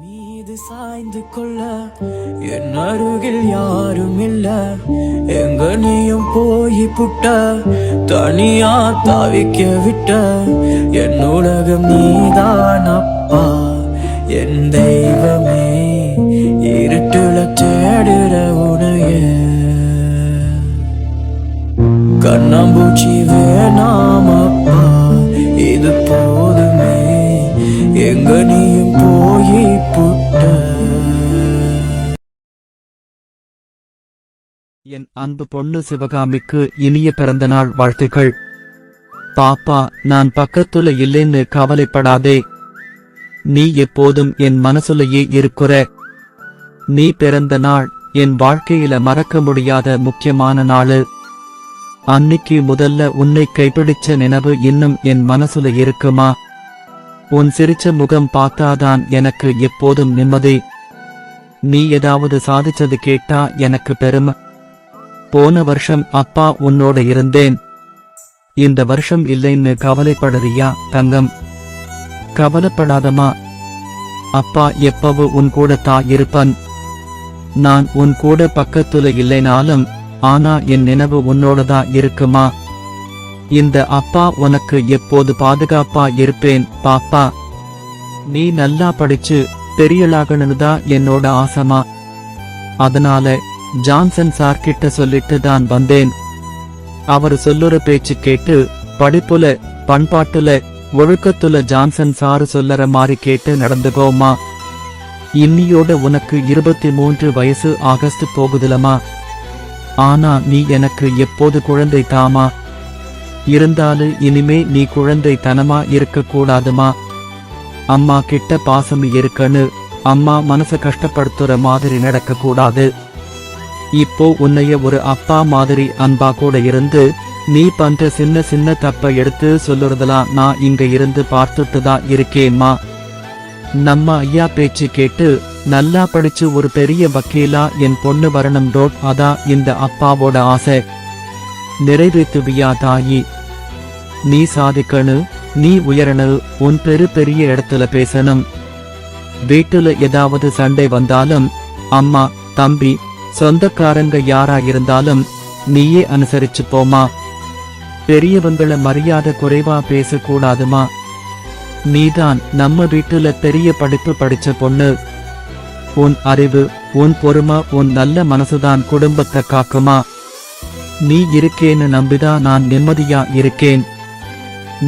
மீது சாய்ந்து கொள்ள என் அருகில் யாரும் இல்ல, எங்க நீயும் போய் புட்ட தனியா தவிக்க விட்ட என் உலகம் நீதான் அப்பா, என் தெய்வமே இருட்டுல தேடுற உனைய கண்ணாம்பூச்சி வேணாம் அப்பா, இது போதுமே எங்க நீயும் போய் புட்ட. என் அன்பு பொண்ணு சிவகாமிக்கு இனிய பிறந்தநாள் வாழ்த்துக்கள். பாப்பா, நான் பக்கத்துல இல்லைன்னு கவலைப்படாதே. நீ எப்போதும் என் மனசுலயே இருக்கிற. நீ பிறந்த நாள் என் வாழ்க்கையில மறக்க முடியாத முக்கியமான நாளு. அன்னைக்கு முதல்ல உன்னை கைப்பிடிச்ச நினைவு இன்னும் என் மனசுல இருக்குமா? உன் சிரிச்ச முகம் பார்த்தாதான் எனக்கு எப்போதும் நிம்மதி. நீ ஏதாவது சாதிச்சது கேட்டா எனக்கு பெருமை. போன வருஷம் அப்பா உன்னோட இருந்தேன், இந்த வருஷம் இல்லைன்னு கவலைப்படுறியா தங்கம்? கவலைப்படாதமா, அப்பா எப்பவும் உன் கூட தான் இருப்பன். நான் உன் கூட பக்கத்துல இல்லைனாலும் ஆனா என் நினைவு உன்னோடதான் இருக்குமா? இந்த அப்பா உனக்கு எப்போது பாதுகாப்பா இருப்பேன் பாப்பா. நீ நல்லா படிச்சு பெரியளாகணுதான் என்னோட ஆசைமா. அதனால ஜான்சன் சார் கிட்ட சொல்லிட்டு தான் வந்தேன். அவர் சொல்லுற பேச்சு கேட்டு படிப்புல பண்பாட்டுல ஒழுக்கத்துல ஜான்சன் சாரு சொல்லற மாதிரி கேட்டு நடந்துகோமா. இன்னியோட உனக்கு 23 வயசு ஆகஸ்ட் போகுதுலமா. ஆனா நீ எனக்கு எப்போது குழந்தை தாமா. இருந்தாலும் இனிமே நீ குழந்தை தனமா இருக்க கூடாதுமா. அம்மா கிட்ட பாசம் இருக்கன்னு அம்மா மனச கஷ்டப்படுத்துற மாதிரி நடக்க கூடாது. இப்போ உன்னைய ஒரு அப்பா மாதிரி அன்பா கூட இருந்து நீ பண்ற சின்ன சின்ன தப்ப எடுத்து சொல்லுறதெல்லாம் நான் இங்க இருந்து பார்த்துட்டு தான் இருக்கேம்மா. நம்ம ஐயா பேச்சு கேட்டு நல்லா படிச்சு ஒரு பெரிய வக்கீலா என் பொண்ணு வரணும். அதான் இந்த அப்பாவோட ஆசை. நிறைவேற்றுவியா தாயி? நீ சாதிக்கணு, நீ உயரணு, உன் பெரிய இடத்துல பேசணும். வீட்டுல ஏதாவது சண்டை வந்தாலும் அம்மா தம்பி சொந்தக்காரங்க யாரா இருந்தாலும் நீயே அனுசரிச்சு போமா. பெரியவங்கள மரியாதை குறைவா பேசக்கூடாதுமா. நீதான் நம்ம வீட்டுல பெரிய படிப்பு படிச்ச பொண்ணு. உன் அறிவு, உன் பொறுமை, உன் நல்ல மனசுதான் குடும்பத்தை காக்குமா. நீ இருக்கேன்னு நம்பிதான் நான் நிம்மதியா இருக்கேன்.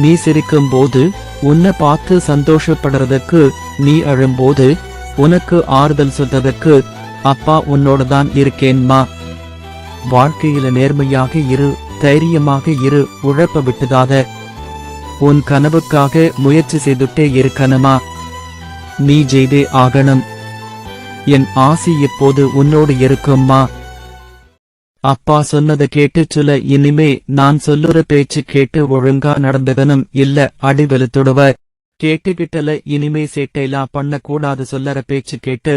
நீ சிரிக்கும் போது உன்னை பார்த்து சந்தோஷப்படுறதுக்கு, நீ அழும்போது உனக்கு ஆறுதல் சொல்றதுக்கு அப்பா உன்னோட தான் இருக்கேன்மா. வாழ்க்கையில நேர்மையாக இரு, தைரியமாக இரு, உழைப்ப விட்டுதாத. உன் கனவுக்காக முயற்சி செய்துட்டே இருக்கணுமா. நீ ஜெயிதே ஆகணும். என் ஆசி எப்போது உன்னோடு இருக்கும்மா. அப்பா சொன்னதை கேட்டு சொல்ல. இனிமே நான் சொல்லுற பேச்சு கேட்டு ஒழுங்கா நடந்துகணும், இல்ல அடி வெளுத்துடுவ. கேட்டுக்கிட்டல இனிமே சேட்டையெல்லாம் பண்ண கூடாது. சொல்லற பேச்சு கேட்டு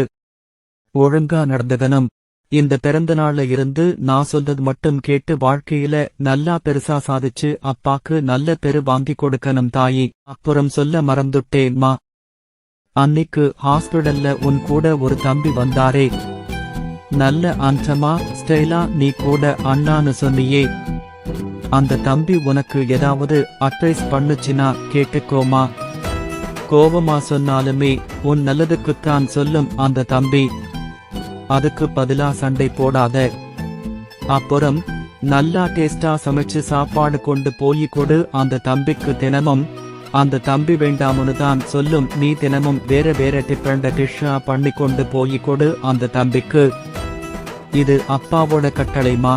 ஒழுங்கா நடந்துகணும். இந்த பிறந்த நாள்ல இருந்து நான் சொல்றது மட்டும் கேட்டு வாழ்க்கையில நல்லா பெருசா சாதிச்சு அப்பாக்கு நல்ல பெரு வாங்கி கொடுக்கணும் தாயி. அப்புறம் சொல்ல மறந்துட்டேம்மா, அன்னைக்கு ஹாஸ்பிடல்ல உன் கூட ஒரு தம்பி வந்தாரே, நல்ல அஞ்சமா ஸ்டைலா நீ கூட அண்ணான்னு சொன்னியே. அந்த தம்பி உனக்கு ஏதாவது அட்வைஸ் பண்ணுச்சுன்னா கேட்டுக்கோமா. கோபமா சொன்னாலுமே உன் நல்லதுக்குத்தான் சொல்லும் அந்த தம்பி. அதுக்கு பதிலா சண்டை போடாத. அப்புறம் நல்லா டேஸ்டா சமைச்சு சாப்பாடு கொண்டு போய் கொடு அந்த தம்பிக்கு தினமும். அந்த தம்பி வேண்டாமுன்னு தான் சொல்லும். நீ தினமும் வேற வேற டிஃபரெண்ட் டிஷ்ஷா பண்ணி கொண்டு போய் கொடு அந்த தம்பிக்கு. இது அப்பாவோட கட்டளைமா.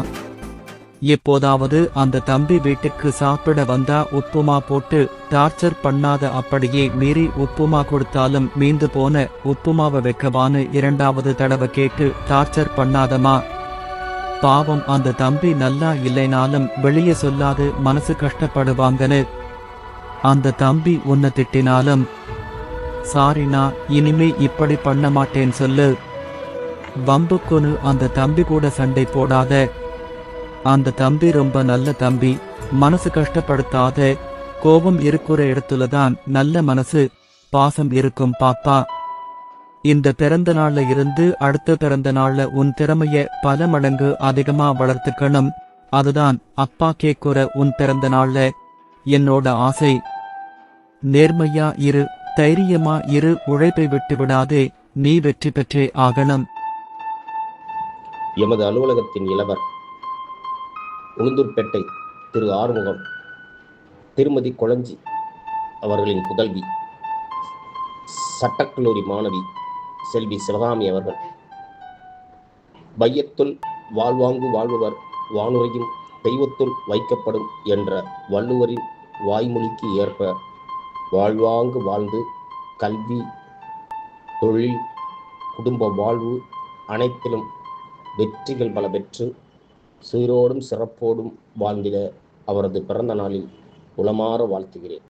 எப்போதாவது அந்த தம்பி வீட்டுக்கு சாப்பிட வந்தா உப்புமா போட்டு டார்ச்சர் பண்ணாத. அப்படியே மீறி உப்புமா கொடுத்தாலும் மீந்து போன உப்புமாவை வைக்கவான்னு 2வது தடவை கேட்டு டார்ச்சர் பண்ணாதமா. பாவம் அந்த தம்பி நல்லா இல்லைனாலும் வெளியே சொல்லாது மனசு கஷ்டப்படுவாங்கன்னு. அந்த தம்பி உன்னை திட்டினாலும் சாரினா இனிமே இப்படி பண்ண மாட்டேன் சொல்லு. வம்புக்குன்னு அந்த தம்பி கூட சண்டை போடாத. அந்த தம்பி ரொம்ப நல்ல தம்பி, மனசு கஷ்டப்படுத்தாத. கோபம் இருக்கிற இடத்துலதான் நல்ல மனசு. பாசம் இருக்கும் பாப்பா. இந்த பிறந்த நாள்ல இருந்து அடுத்த பிறந்த நாள்ல உன் திறமைய பல மடங்கு அதிகமா வளர்த்துக்கணும். அதுதான் அப்பா கேக்குற உன் பிறந்த நாள்ல என்னோட ஆசை. நேர்மையா இரு, தைரியமா இரு, உழைப்பை விட்டு விடாதே, நீ வெற்றி பெற்றே ஆகணும். எமது அலுவலகத்தின் இளவர் உளுந்தூர்பேட்டை திரு ஆறுமுகம் திருமதி கொளஞ்சி அவர்களின் புதல்வி சட்டக்கல்லூரி மாணவி செல்வி சிவகாமி அவர்கள் வையத்துள் வாழ்வாங்கு வாழ்பவர் வானுரையும் தெய்வத்துள் வைக்கப்படும் என்ற வள்ளுவரின் வாய்மொழிக்கு ஏற்ப வாழ்வாங்கு வாழ்ந்து கல்வி, தொழில், குடும்ப வாழ்வு அனைத்திலும் வெற்றிகள் பல பெற்று சீரோடும் சிறப்போடும் வாழ்ந்திட அவரது பிறந்த நாளில் உளமாற வாழ்த்துகிறேன்.